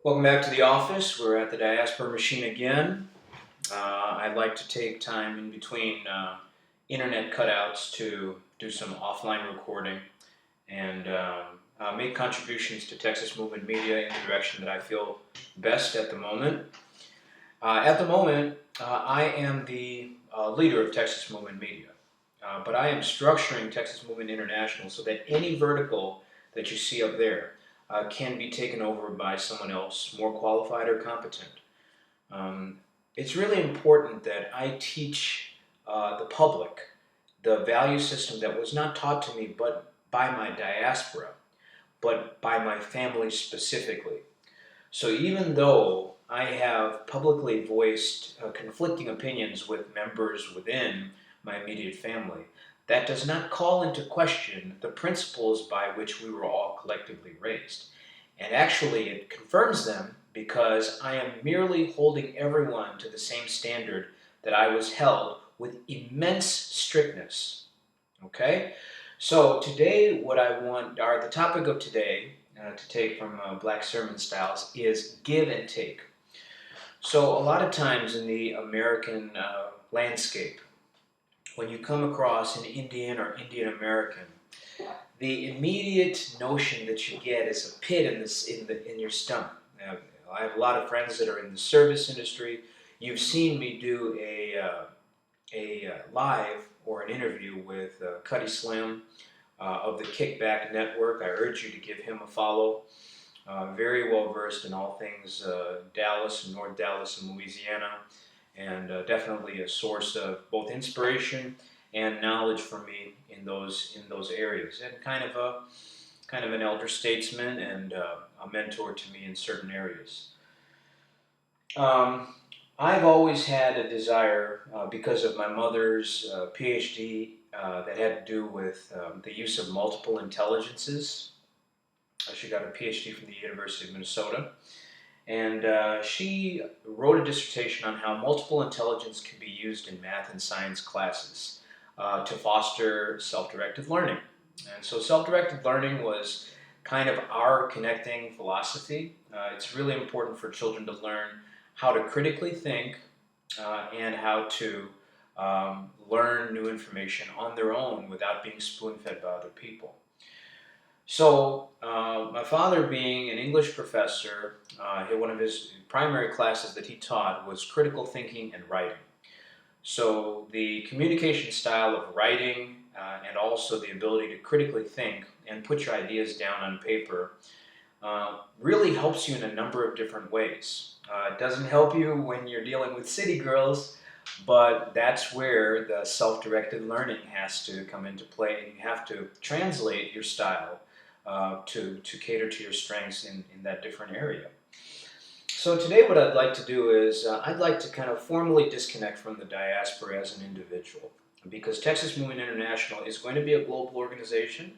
Welcome back to the office. We're at the diaspora machine again. I'd like to take time in between internet cutouts to do some offline recording and make contributions to Texas Movement Media in the direction that I feel best at the moment. I am the leader of Texas Movement Media, but I am structuring Texas Movement International so that any vertical that you see up there can be taken over by someone else more qualified or competent. Um, it's really important that I teach the public the value system that was not taught to me but by my diaspora, but by my family specifically. So even though I have publicly voiced conflicting opinions with members within my immediate family, that does not call into question the principles by which we were all collectively raised. And actually, it confirms them because I am merely holding everyone to the same standard that I was held with immense strictness. Okay? So today, what I want, or the topic of today, to take from Black Sermon Styles, is give and take. So a lot of times in the American landscape, when you come across an Indian or Indian American, the immediate notion that you get is a pit in your stomach. I have a lot of friends that are in the service industry. You've seen me do a live or an interview with Cuddy Slim of the Kickback Network. I urge you to give him a follow. Very well versed in all things Dallas and North Dallas and Louisiana, and definitely a source of both inspiration and knowledge for me in those areas, and kind of an elder statesman and a mentor to me in certain areas. Um, I've always had a desire, because of my mother's PhD that had to do with the use of multiple intelligences. She got a PhD from the University of Minnesota, and she wrote a dissertation on how multiple intelligence can be used in math and science classes to foster self-directed learning. And so self-directed learning was kind of our connecting philosophy. It's really important for children to learn how to critically think and how to learn new information on their own without being spoon-fed by other people. So, my father, being an English professor, one of his primary classes that he taught was critical thinking and writing. So, the communication style of writing and also the ability to critically think and put your ideas down on paper really helps you in a number of different ways. It doesn't help you when you're dealing with city girls, but that's where the self-directed learning has to come into play, and you have to translate your style to cater to your strengths in that different area. So today what I'd like to do is I'd like to kind of formally disconnect from the diaspora as an individual, because Texas Movement International is going to be a global organization,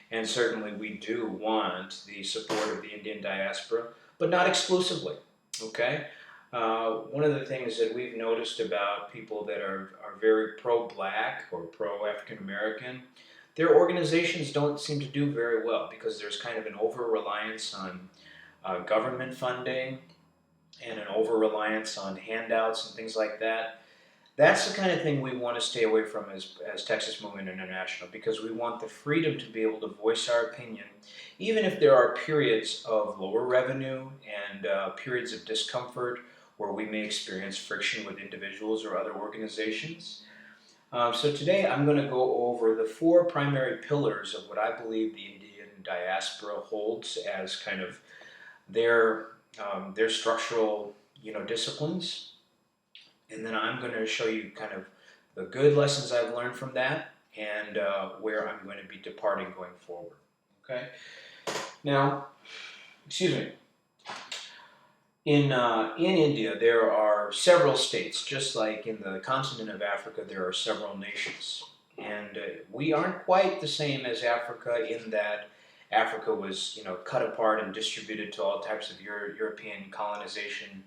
and certainly we do want the support of the Indian diaspora, but not exclusively, okay? One of the things that we've noticed about people that are very pro-black or pro-African-American, their organizations don't seem to do very well because there's kind of an over-reliance on government funding and an over-reliance on handouts and things like that. That's the kind of thing we want to stay away from as Texas Movement International, because we want the freedom to be able to voice our opinion, even if there are periods of lower revenue and periods of discomfort where we may experience friction with individuals or other organizations. So today I'm going to go over the four primary pillars of what I believe the Indian diaspora holds as kind of their structural, disciplines, and then I'm going to show you kind of the good lessons I've learned from that and where I'm going to be departing going forward. Okay. Now, excuse me. In India, there are several states, just like in the continent of Africa, there are several nations. And we aren't quite the same as Africa in that Africa was, cut apart and distributed to all types of European colonization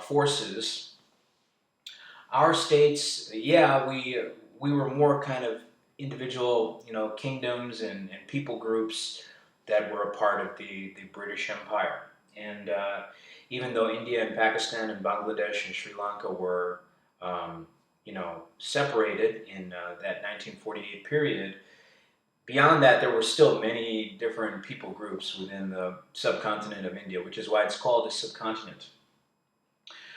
forces. Our states, yeah, we were more kind of individual, kingdoms and people groups that were a part of the British Empire. And even though India and Pakistan and Bangladesh and Sri Lanka were, separated in that 1948 period, beyond that, there were still many different people groups within the subcontinent of India, which is why it's called a subcontinent.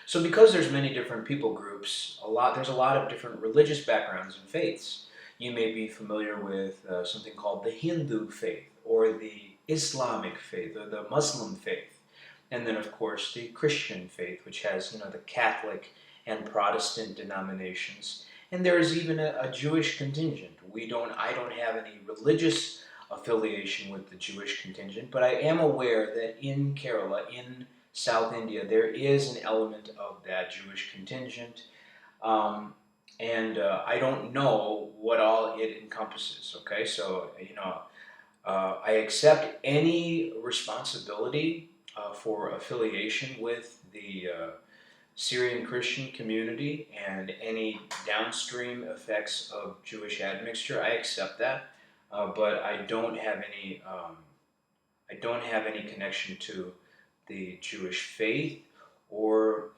So because there's many different people groups, there's a lot of different religious backgrounds and faiths. You may be familiar with something called the Hindu faith, or the Islamic faith, or the Muslim faith, and then of course the Christian faith, which has the Catholic and Protestant denominations, and there is even a Jewish contingent. I don't have any religious affiliation with the Jewish contingent, but I am aware that in Kerala, in South India, there is an element of that Jewish contingent, and I don't know what all it encompasses. Okay, so I accept any responsibility for affiliation with the Syrian Christian community and any downstream effects of Jewish admixture. I accept that, but I don't have any. I don't have any connection to the Jewish faith or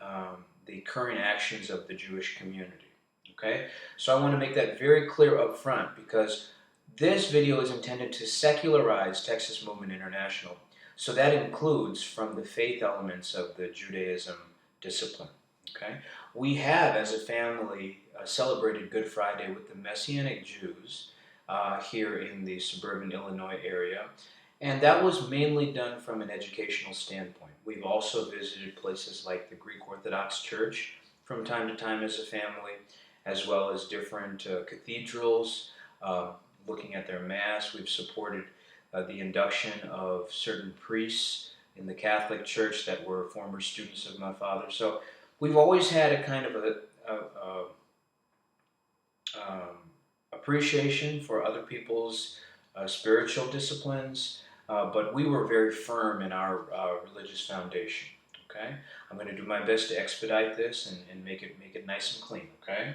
the current actions of the Jewish community. Okay, so I want to make that very clear up front, because this video is intended to secularize Texas Movement International. So that includes from the faith elements of the Judaism discipline. Okay, we have, as a family, celebrated Good Friday with the Messianic Jews here in the suburban Illinois area. And that was mainly done from an educational standpoint. We've also visited places like the Greek Orthodox Church from time to time as a family, as well as different cathedrals, looking at their Mass. We've supported the induction of certain priests in the Catholic Church that were former students of my father. So we've always had a kind of appreciation for other people's spiritual disciplines, but we were very firm in our religious foundation. Okay, I'm going to do my best to expedite this and make it nice and clean. Okay,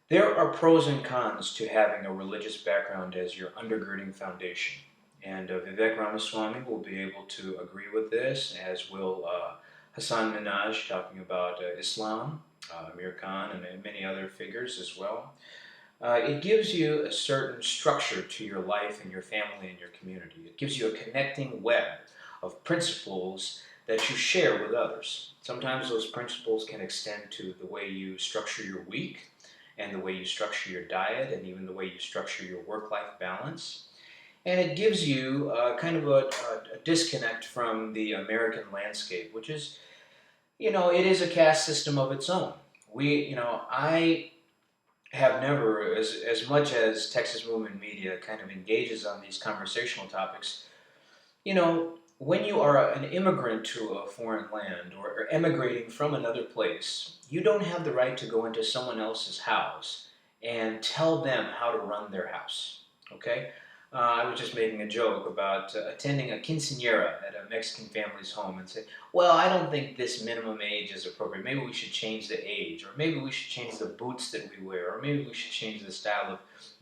there are pros and cons to having a religious background as your undergirding foundation, and Vivek Ramaswamy will be able to agree with this, as will Hassan Minhaj, talking about Islam, Amir Khan, and many other figures as well. It gives you a certain structure to your life and your family and your community. It gives you a connecting web of principles that you share with others. Sometimes those principles can extend to the way you structure your week, and the way you structure your diet, and even the way you structure your work-life balance. And it gives you kind of a disconnect from the American landscape, which is, it is a caste system of its own. I have never, as much as Texas Movement Media kind of engages on these conversational topics, when you are an immigrant to a foreign land, or emigrating from another place, you don't have the right to go into someone else's house and tell them how to run their house. Okay? I was just making a joke about attending a quinceañera at a Mexican family's home and say, well, I don't think this minimum age is appropriate. Maybe we should change the age, or maybe we should change the boots that we wear, or maybe we should change the style of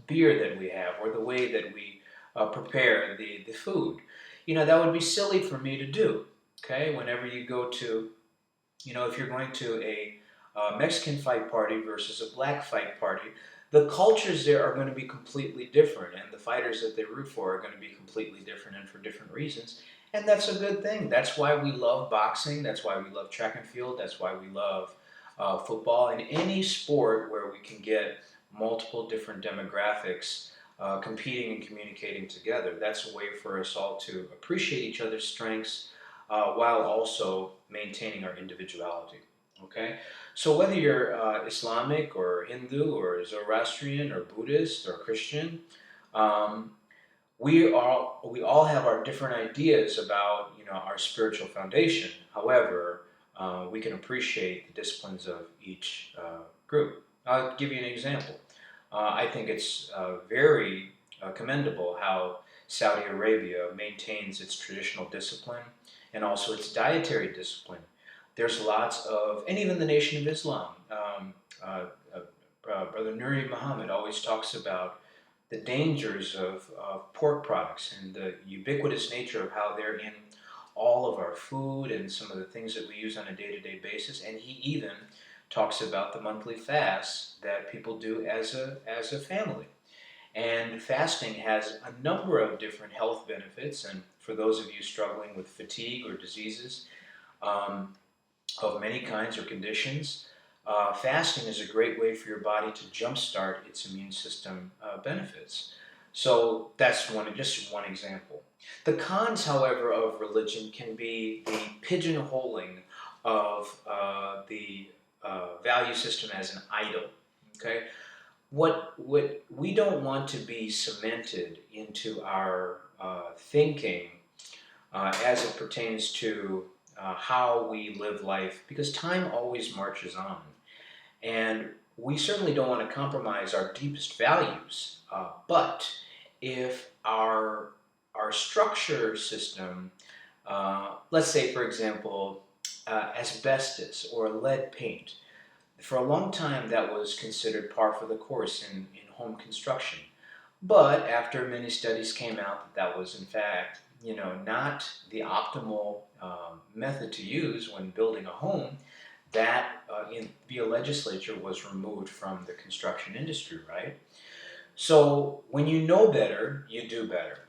beer that we have, or the way that we prepare the food. That would be silly for me to do. Okay, whenever you go to, if you're going to a Mexican fight party versus a black fight party, the cultures there are going to be completely different, and the fighters that they root for are going to be completely different and for different reasons. And that's a good thing. That's why we love boxing. That's why we love track and field. That's why we love football, and any sport where we can get multiple different demographics competing and communicating together. That's a way for us all to appreciate each other's strengths while also maintaining our individuality. Okay, so whether you're Islamic or Hindu or Zoroastrian or Buddhist or Christian, we all have our different ideas about our spiritual foundation. However, we can appreciate the disciplines of each group. I'll give you an example. I think it's very commendable how Saudi Arabia maintains its traditional discipline and also its dietary discipline. There's lots of, and even the Nation of Islam, Brother Nuri Muhammad always talks about the dangers of pork products and the ubiquitous nature of how they're in all of our food and some of the things that we use on a day-to-day basis. And he even talks about the monthly fasts that people do as a family. And fasting has a number of different health benefits. And for those of you struggling with fatigue or diseases um, of many kinds or conditions, fasting is a great way for your body to jumpstart its immune system benefits. So that's just one example. The cons, however, of religion can be the pigeonholing of the value system as an idol. Okay, what we don't want to be cemented into our thinking as it pertains to how we live life, because time always marches on. And we certainly don't want to compromise our deepest values. But if our structure system, let's say, for example, asbestos or lead paint, for a long time that was considered par for the course in home construction. But after many studies came out that was in fact, not the optimal method to use when building a home, that via legislature was removed from the construction industry, right? So when you know better, you do better.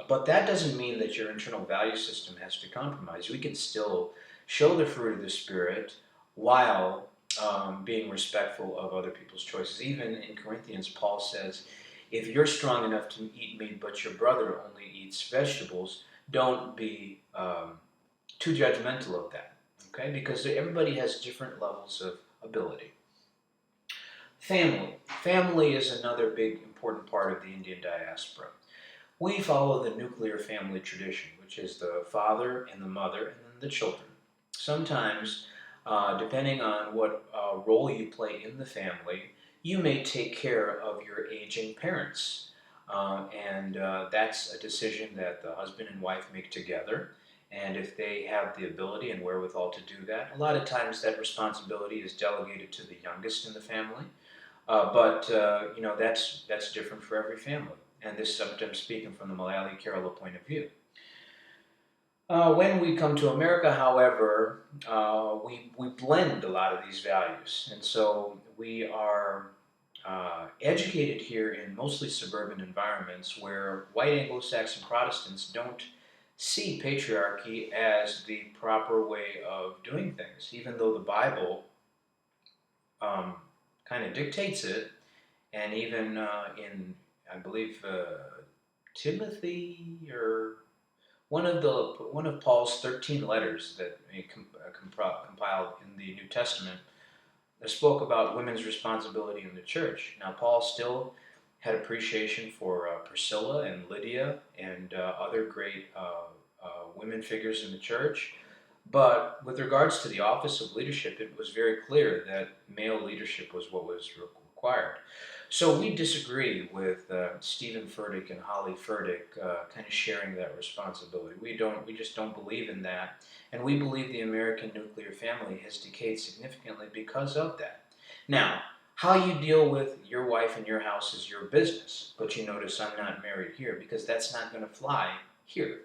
But that doesn't mean that your internal value system has to compromise. We can still show the fruit of the Spirit while being respectful of other people's choices. Even in Corinthians, Paul says, if you're strong enough to eat meat, but your brother only eats vegetables, don't be too judgmental of that, okay? Because everybody has different levels of ability. Family. Family is another big important part of the Indian diaspora. We follow the nuclear family tradition, which is the father and the mother and then the children. Sometimes, depending on what role you play in the family, you may take care of your aging parents. And that's a decision that the husband and wife make together. And if they have the ability and wherewithal to do that, a lot of times that responsibility is delegated to the youngest in the family. But that's different for every family. And this I'm speaking from the Malayali Kerala point of view. When we come to America, however, we blend a lot of these values. And so we are educated here in mostly suburban environments where white Anglo-Saxon Protestants don't see patriarchy as the proper way of doing things, even though the Bible kind of dictates it. And even in, I believe, Timothy, or one of Paul's 13 letters that he compiled in the New Testament, that spoke about women's responsibility in the church. Now, Paul still had appreciation for Priscilla and Lydia and other great women figures in the church. But with regards to the office of leadership, it was very clear that male leadership was what was required. So we disagree with Stephen Furtick and Holly Furtick kind of sharing that responsibility. We just don't believe in that. And we believe the American nuclear family has decayed significantly because of that. Now, how you deal with your wife and your house is your business. But you notice I'm not married here because that's not going to fly here.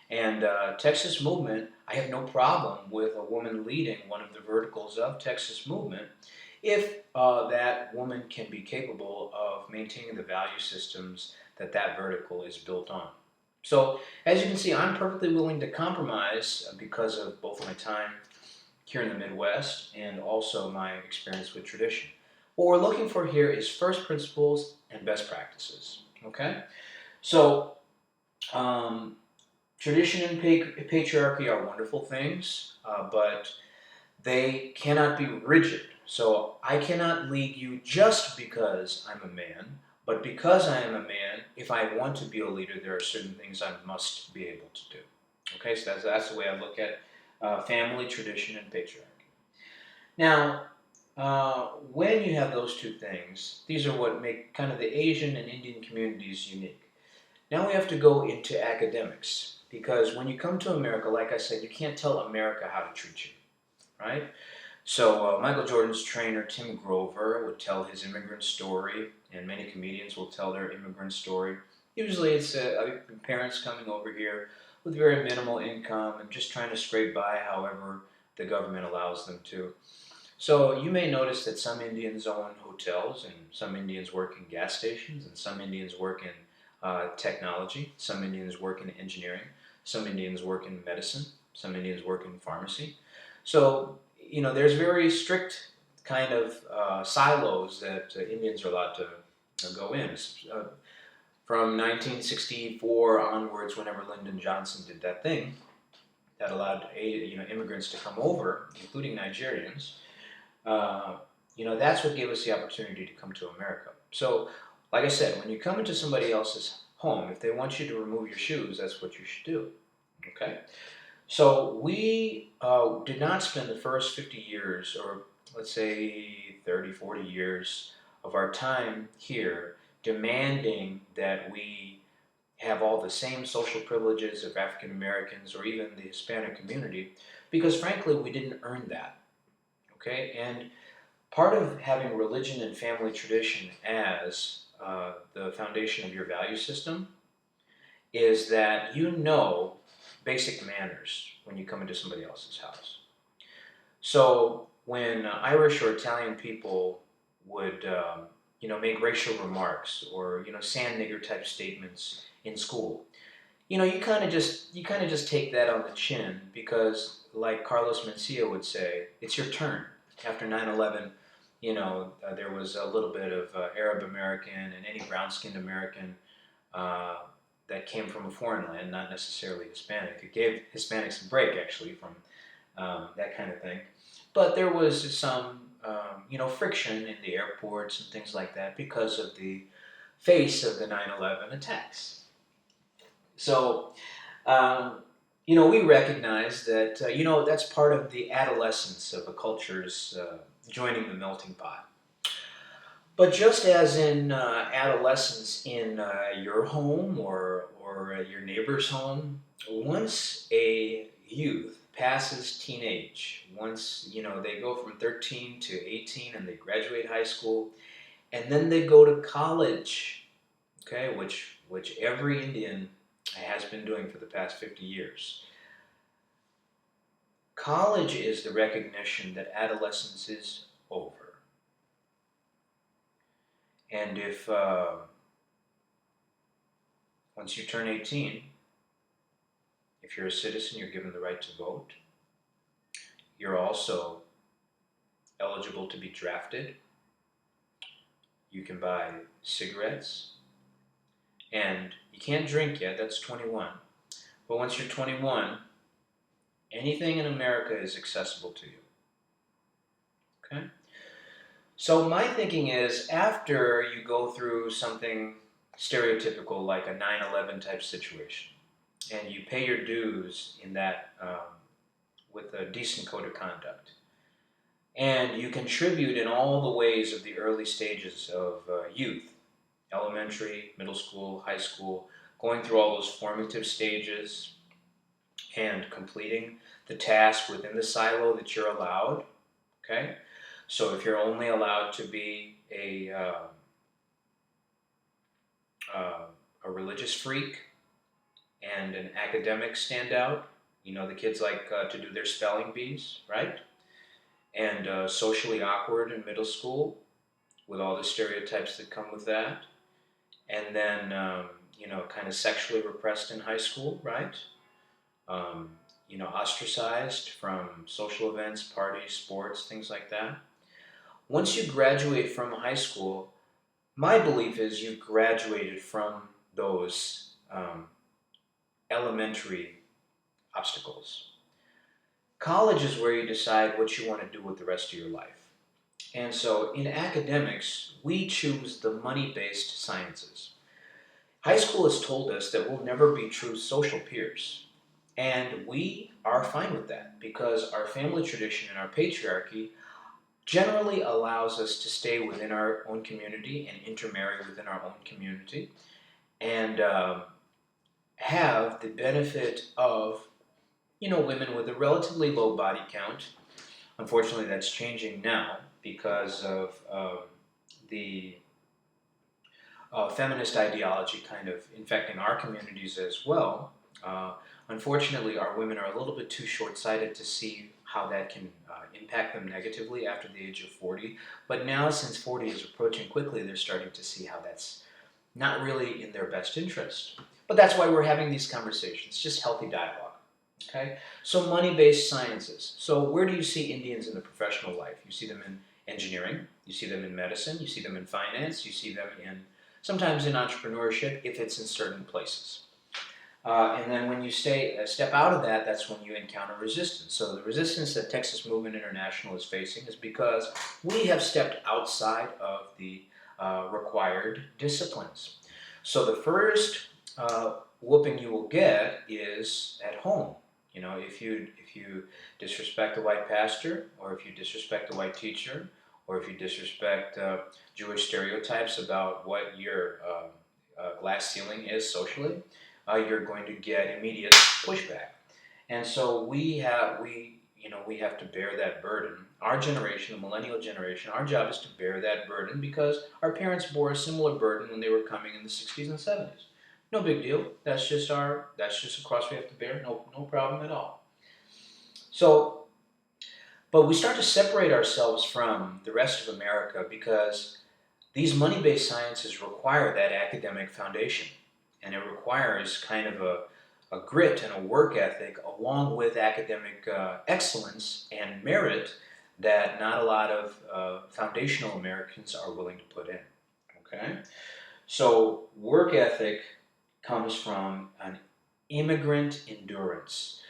And Texas Movement, I have no problem with a woman leading one of the verticals of Texas Movement if that woman can be capable of maintaining the value systems that that vertical is built on. So, as you can see, I'm perfectly willing to compromise because of both my time here in the Midwest and also my experience with tradition. What we're looking for here is first principles and best practices, okay? So, tradition and patriarchy are wonderful things, but they cannot be rigid. So I cannot lead you just because I'm a man, but because I am a man, if I want to be a leader, there are certain things I must be able to do. Okay, so that's the way I look at family, tradition, and patriarchy. Now, when you have those two things, these are what make kind of the Asian and Indian communities unique. Now we have to go into academics, because when you come to America, like I said, you can't tell America how to treat you, right? So Michael Jordan's trainer, Tim Grover, would tell his immigrant story, and many comedians will tell their immigrant story. Usually it's parents coming over here with very minimal income and just trying to scrape by however the government allows them to. So you may notice that some Indians own hotels, and some Indians work in gas stations, and some Indians work in technology, some Indians work in engineering, some Indians work in medicine, some Indians work in pharmacy. So, there's very strict kind of silos that Indians are allowed to go in. From 1964 onwards, whenever Lyndon Johnson did that thing that allowed immigrants to come over, including Nigerians, that's what gave us the opportunity to come to America. So, like I said, when you come into somebody else's home, if they want you to remove your shoes, that's what you should do. Okay? So we did not spend the first 50 years, or let's say 30, 40 years of our time here demanding that we have all the same social privileges of African Americans or even the Hispanic community, because frankly, we didn't earn that. Okay? And part of having religion and family tradition as the foundation of your value system is that you know basic manners when you come into somebody else's house. So when Irish or Italian people would, make racial remarks or sand nigger type statements in school, you kind of just take that on the chin because, like Carlos Mencia would say, it's your turn. After 9/11, there was a little bit of Arab American and any brown-skinned American that came from a foreign land, not necessarily Hispanic. It gave Hispanics a break, actually, from that kind of thing. But there was some, friction in the airports and things like that because of the face of the 9/11 attacks. So, we recognize that, that's part of the adolescence of a culture's joining the melting pot. But just as in adolescence in your home or your neighbor's home, once a youth passes teenage, once they go from 13 to 18 and they graduate high school, and then they go to college, okay, which every Indian has been doing for the past 50 years. College is the recognition that adolescence is over. And if once you turn 18, if you're a citizen, you're given the right to vote. You're also eligible to be drafted. You can buy cigarettes. And you can't drink yet, that's 21. But once you're 21, anything in America is accessible to you. Okay? So my thinking is, after you go through something stereotypical like a 9/11 type situation, and you pay your dues in that with a decent code of conduct, and you contribute in all the ways of the early stages of youth, elementary, middle school, high school, going through all those formative stages and completing the task within the silo that you're allowed, okay? So if you're only allowed to be a religious freak and an academic standout, the kids like to do their spelling bees, right? And socially awkward in middle school with all the stereotypes that come with that. And then, kind of sexually repressed in high school, right? Ostracized from social events, parties, sports, things like that. Once you graduate from high school, my belief is you've graduated from those elementary obstacles. College is where you decide what you want to do with the rest of your life. And so in academics, we choose the money-based sciences. High school has told us that we'll never be true social peers. And we are fine with that because our family tradition and our patriarchy generally allows us to stay within our own community and intermarry within our own community and have the benefit of, women with a relatively low body count. Unfortunately, that's changing now because of the feminist ideology kind of infecting our communities as well. Unfortunately, our women are a little bit too short-sighted to see how that can impact them negatively after the age of 40. But now, since 40 is approaching quickly, they're starting to see how that's not really in their best interest. But that's why we're having these conversations, just healthy dialogue. Okay? So money-based sciences. So where do you see Indians in the professional life? You see them in engineering, you see them in medicine, you see them in finance, you see them in sometimes in entrepreneurship if it's in certain places. And then when you step out of that, that's when you encounter resistance. So the resistance that Texas Movement International is facing is because we have stepped outside of the required disciplines. So the first whooping you will get is at home. You know, if you disrespect a white pastor, or if you disrespect a white teacher, or if you disrespect Jewish stereotypes about what your glass ceiling is socially, you're going to get immediate pushback. And so we have to bear that burden. Our generation, the millennial generation, our job is to bear that burden because our parents bore a similar burden when they were coming in the 60s and 70s. No big deal. That's just a cross we have to bear. No problem at all. So, but we start to separate ourselves from the rest of America because these money-based sciences require that academic foundation. And it requires kind of a grit and a work ethic along with academic excellence and merit that not a lot of foundational Americans are willing to put in. Okay? So work ethic comes from an immigrant endurance,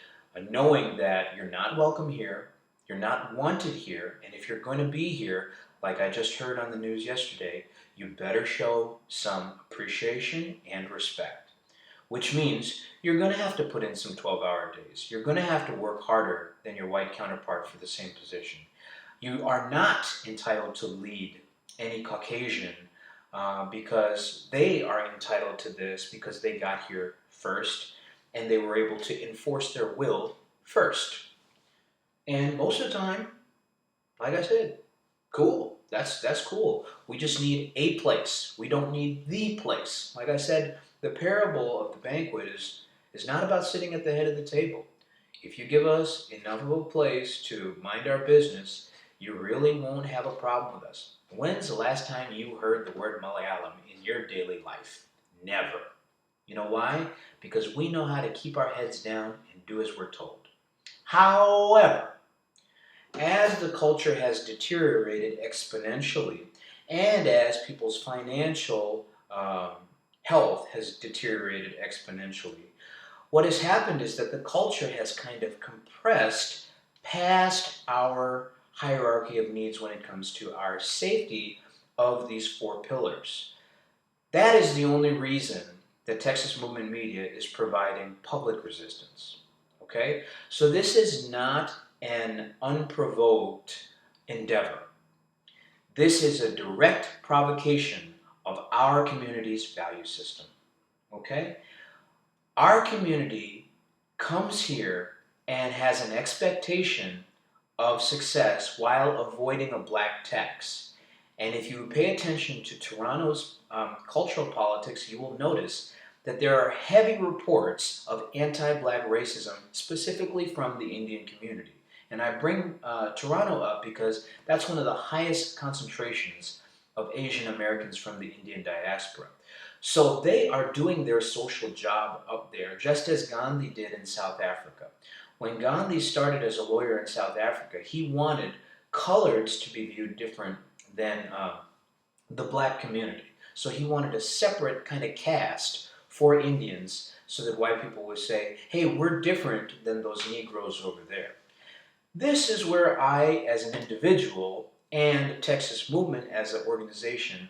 knowing that you're not welcome here, you're not wanted here, and if you're going to be here, like I just heard on the news yesterday, you better show some appreciation and respect, which means you're going to have to put in some 12-hour days. You're going to have to work harder than your white counterpart for the same position. You are not entitled to lead any Caucasian because they are entitled to this because they got here first and they were able to enforce their will first. And most of the time, like I said, cool. That's cool. We just need a place. We don't need the place. Like I said, the parable of the banquet is not about sitting at the head of the table. If you give us enough of a place to mind our business, you really won't have a problem with us. When's the last time you heard the word Malayalam in your daily life? Never. You know why? Because we know how to keep our heads down and do as we're told. However, as the culture has deteriorated exponentially, and as people's financial health has deteriorated exponentially, what has happened is that the culture has kind of compressed past our hierarchy of needs when it comes to our safety of these 4 pillars. That is the only reason that Texas Movement Media is providing public resistance. Okay? So this is not an unprovoked endeavor. This is a direct provocation of our community's value system. Okay? Our community comes here and has an expectation of success while avoiding a black tax. And if you pay attention to Toronto's cultural politics, you will notice that there are heavy reports of anti-black racism, specifically from the Indian community. And I bring Toronto up because that's one of the highest concentrations of Asian Americans from the Indian diaspora. So they are doing their social job up there, just as Gandhi did in South Africa. When Gandhi started as a lawyer in South Africa, he wanted coloreds to be viewed different than the black community. So he wanted a separate kind of caste for Indians so that white people would say, hey, we're different than those Negroes over there. This is where I, as an individual, and Texas Movement as an organization,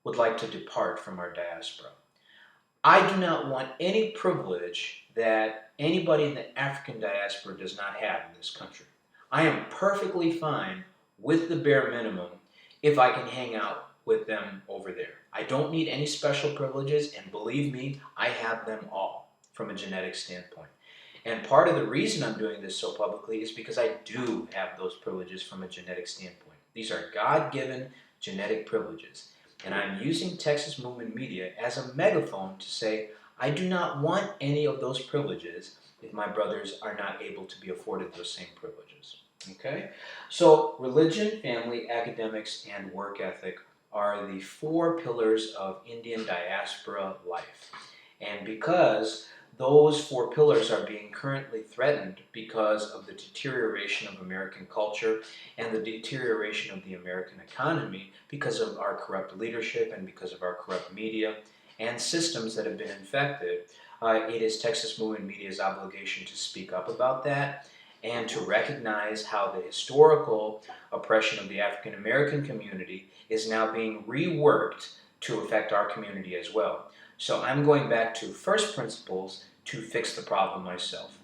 would like to depart from our diaspora. I do not want any privilege that anybody in the African diaspora does not have in this country. I am perfectly fine with the bare minimum if I can hang out with them over there. I don't need any special privileges, and believe me, I have them all from a genetic standpoint. And part of the reason I'm doing this so publicly is because I do have those privileges from a genetic standpoint. These are God-given genetic privileges. And I'm using Texas Movement Media as a megaphone to say, I do not want any of those privileges if my brothers are not able to be afforded those same privileges. Okay? So, religion, family, academics, and work ethic are the four pillars of Indian diaspora life. And because those four pillars are being currently threatened because of the deterioration of American culture and the deterioration of the American economy because of our corrupt leadership and because of our corrupt media and systems that have been infected, it is Texas Movement Media's obligation to speak up about that and to recognize how the historical oppression of the African American community is now being reworked to affect our community as well. So I'm going back to first principles to fix the problem myself.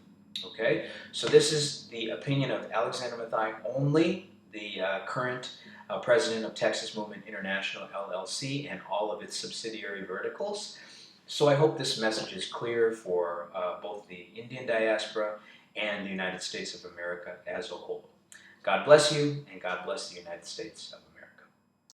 Okay, so this is the opinion of Alexander Mathai only, the current president of Texas Movement International LLC and all of its subsidiary verticals. So I hope this message is clear for both the Indian diaspora and the United States of America as a whole. God bless you, and God bless the United States of America.